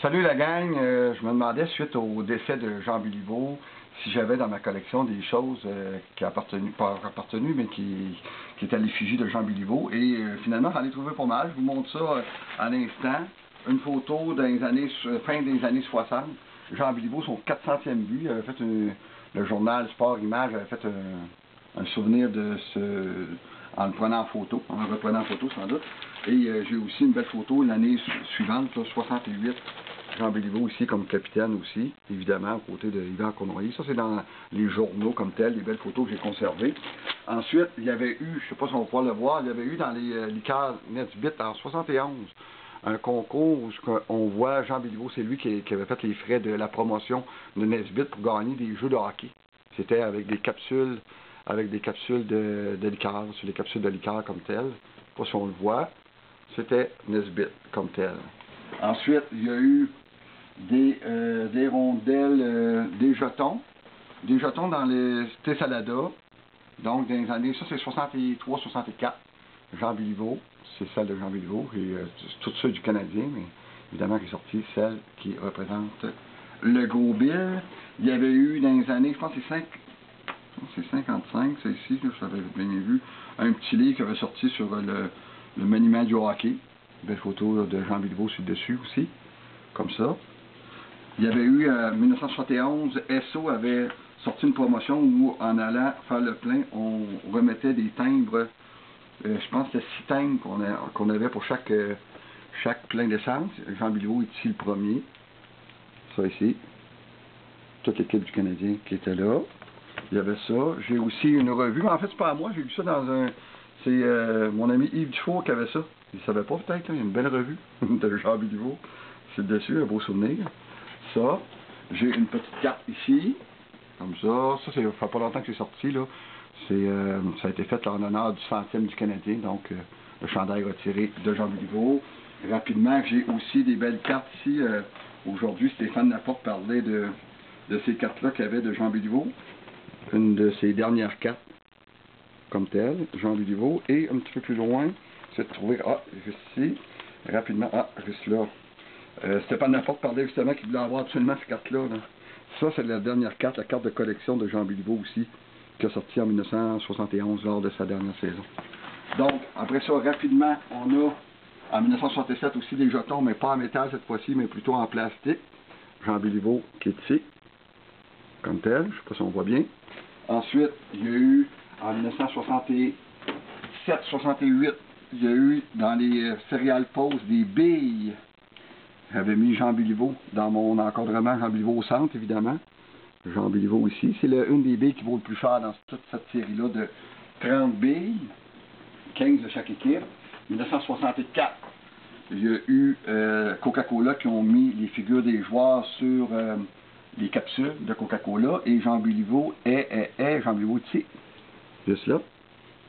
Salut la gang, je me demandais suite au décès de Jean Béliveau si j'avais dans ma collection des choses qui pas appartenues, mais qui étaient à l'effigie de Jean Béliveau. Et finalement, j'en ai trouvé pas mal. Je vous montre ça à l'instant. Une photo dans les années, fin des années 60. Jean Béliveau, son 400e but, il avait fait le journal Sport Image avait fait un souvenir de en le prenant en photo, en le reprenant en photo sans doute. Et j'ai aussi une belle photo l'année suivante, là, 68. Jean Béliveau ici comme capitaine aussi, évidemment, aux côtés de Yvan Cournoyer. Ça, c'est dans les journaux comme tel, les belles photos que j'ai conservées. Ensuite, il y avait eu, je ne sais pas si on va pouvoir le voir, il y avait eu dans les liqueurs Nesbitt en 71, un concours où on voit Jean Béliveau, c'est lui qui avait fait les frais de la promotion de Nesbitt pour gagner des jeux de hockey. C'était avec des capsules de liqueur, sur les capsules de liqueur comme tel. Je ne sais pas si on le voit. C'était Nesbitt comme tel. Ensuite, il y a eu des rondelles, des jetons dans les Tessalada. Donc, dans les années, ça c'est 63-64. Jean Béliveau, c'est celle de Jean Béliveau, et toutes ceux du Canadien, mais évidemment qui est sortie celle qui représente le Gros Bill. Il y avait eu dans les années, je pense que c'est 55, c'est ici, là, je l'avais bien vu, un petit livre qui avait sorti sur le maniement du hockey. Belle photo là, de Jean Béliveau sur le dessus aussi, comme ça. Il y avait eu, en 1971, SO avait sorti une promotion où, en allant faire le plein, on remettait des timbres, je pense que c'était 6 timbres qu'on avait pour chaque plein d'essence. Jean Béliveau est ici le premier. Ça ici. Toute l'équipe du Canadien qui était là. Il y avait ça. J'ai aussi une revue, mais en fait, c'est pas à moi, j'ai lu ça dans un... C'est mon ami Yves Dufour qui avait ça. Il ne savait pas peut-être, il y a une belle revue de Jean Béliveau. C'est dessus, un beau souvenir. Ça. J'ai une petite carte ici, comme ça. Ça, ça fait pas longtemps que c'est sorti, là. Ça a été fait là, en honneur du 100e du Canadien, donc le chandail retiré de Jean Béliveau. Rapidement, j'ai aussi des belles cartes ici. Aujourd'hui, Stéphane Laporte parlait de ces cartes-là qu'il y avait de Jean Béliveau. Une de ses dernières cartes, comme telle, Jean Béliveau. Et un petit peu plus loin, c'est de trouver, juste ici, rapidement, juste là. Stéphane Laporte parlait justement qu'il voulait avoir absolument cette carte-là. Là. Ça, c'est la dernière carte, la carte de collection de Jean Béliveau aussi, qui a sorti en 1971 lors de sa dernière saison. Donc, après ça, rapidement, on a en 1967 aussi des jetons, mais pas en métal cette fois-ci, mais plutôt en plastique. Jean Béliveau qui est ici, comme tel, je ne sais pas si on voit bien. Ensuite, il y a eu, en 1967-68, il y a eu dans les Cereal Post des billes. J'avais mis Jean Béliveau dans mon encadrement, Jean Béliveau au centre, évidemment. Jean Béliveau ici. C'est une des billes qui vaut le plus cher dans toute cette série-là de 30 billes, 15 de chaque équipe. 1964, il y a eu Coca-Cola qui ont mis les figures des joueurs sur les capsules de Coca-Cola et Jean Béliveau Jean Béliveau ici, juste là,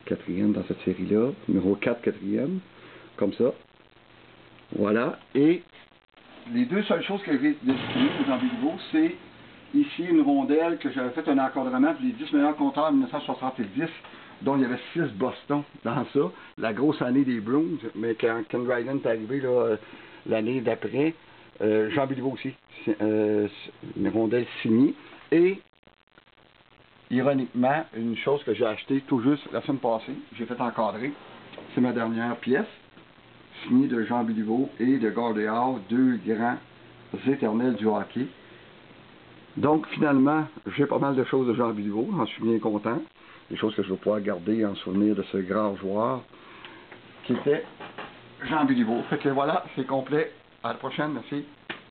4e dans cette série-là, numéro 4, 4e, comme ça. Voilà, et les deux seules choses que j'ai destinées pour Jean Béliveau, c'est ici une rondelle que j'avais fait un encadrement pour les 10 meilleurs compteurs en 1970, dont il y avait 6 Boston dans ça, la grosse année des Bruins, mais quand Ken Dryden est arrivé l'année d'après, Jean Béliveau aussi, une rondelle signée, et ironiquement, une chose que j'ai achetée tout juste la semaine passée, j'ai fait encadrer, c'est ma dernière pièce, signée de Jean Béliveau et de Gordie Howe, deux grands éternels du hockey. Donc finalement, j'ai pas mal de choses de Jean Béliveau, j'en suis bien content. Des choses que je vais pouvoir garder en souvenir de ce grand joueur qui était Jean Béliveau. Fait que voilà, c'est complet. À la prochaine, merci.